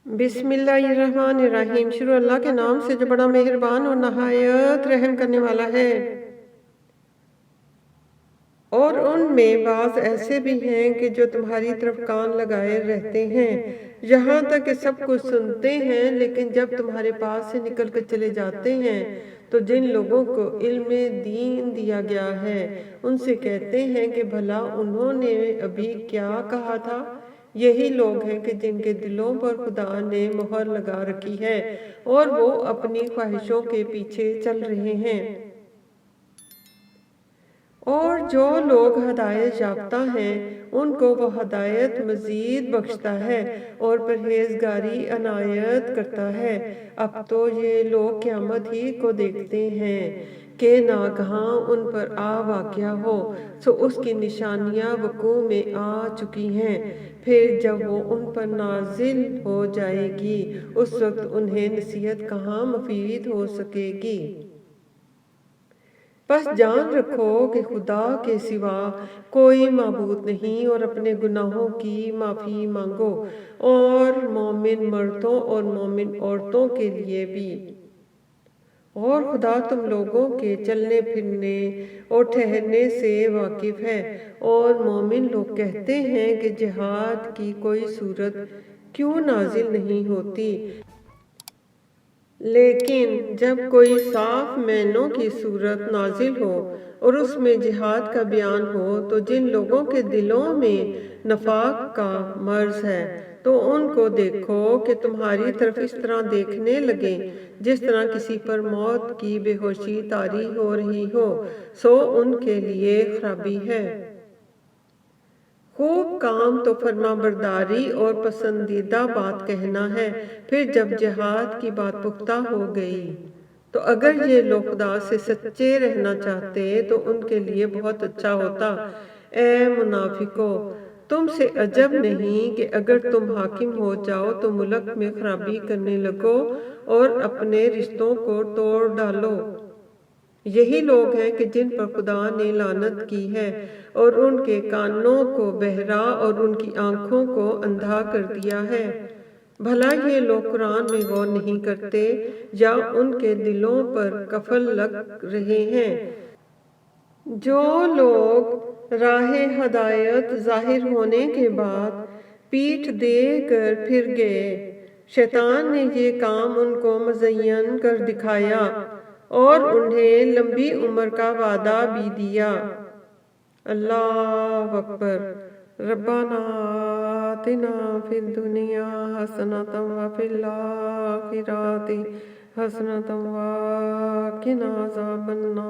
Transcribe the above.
बिस्मिल्लाहिर्रहमानिर्रहीम। शुरू अल्लाह के नाम से जो बड़ा मेहरबान और नहायत रहम करने वाला है। और उनमें बाज़ ऐसे भी हैं कि जो तुम्हारी तरफ कान लगाए रहते हैं, यहाँ तक कि सब कुछ सुनते हैं, लेकिन जब तुम्हारे पास से निकल कर चले जाते हैं तो जिन लोगों को इल्म दीन दिया गया है उनसे कहते हैं कि भला उन्होंने अभी क्या कहा था। यही लोग हैं कि जिनके दिलों पर खुदा ने मोहर लगा रखी है और वो अपनी ख्वाहिशों के पीछे चल रहे हैं। और जो लोग हदायत याफ्ता हैं उनको वो हदायत मजीद बख्शता है और परहेजगारी अनायत करता है। अब तो ये लोग क़यामत ही को देखते हैं कि नागहां उन पर आ वाक़या हो, सो उसकी निशानियां वकूअ में आ चुकी हैं। फिर जब वो उन पर नाजिल हो जाएगी उस वक्त उन्हें नसीहत कहाँ मुफीद हो सकेगी। बस जान रखो कि खुदा के सिवा कोई माबूद नहीं और अपने गुनाहों की माफ़ी मांगो, और मोमिन मर्दों और मोमिन औरतों के लिए भी। और खुदा तुम लोगों के चलने फिरने और ठहरने से वाकिफ है। और मोमिन लोग कहते हैं कि जिहाद की कोई सूरत क्यों नाजिल नहीं होती, लेकिन जब कोई साफ मैनों की सूरत नाजिल हो और उसमें जिहाद का बयान हो, तो जिन लोगों के दिलों में नफाक का मर्ज है तो उनको देखो कि तुम्हारी तरफ इस तरह देखने लगे जिस तरह किसी पर मौत की बेहोशी तारी हो रही हो, सो उनके लिए खराबी है। खूब काम तो फरमा बरदारी और पसंदीदा बात कहना है। फिर जब जिहाद की बात पुख्ता हो गई तो अगर ये लोग खुदा से सच्चे रहना चाहते तो उनके लिए बहुत अच्छा होता। ए मुनाफिको, तुमसे अजब नहीं कि अगर तुम हाकिम हो जाओ तो मुल्क में खराबी करने लगो और अपने रिश्तों को तोड़ डालो। यही लोग हैं कि जिन पर खुदा ने लानत की है और उनके कानों को बहरा और उनकी आंखों को अंधा कर दिया है। भला ये लोग कुरान में गौर नहीं करते या उनके दिलों पर कफल लग रहे हैं। जो लोग राहे हदायत जाहिर होने के बाद पीठ देकर फिर गए, शैतान ने ये काम उनको मज़य्यन कर दिखाया और उन्हें लंबी उम्र का वादा भी दिया। अल्लाह अकबर। रब्बाना आतिना फिद दुनिया हसनतम व फिल आखिरति हसनतम व क़िना अज़ाबन्नार।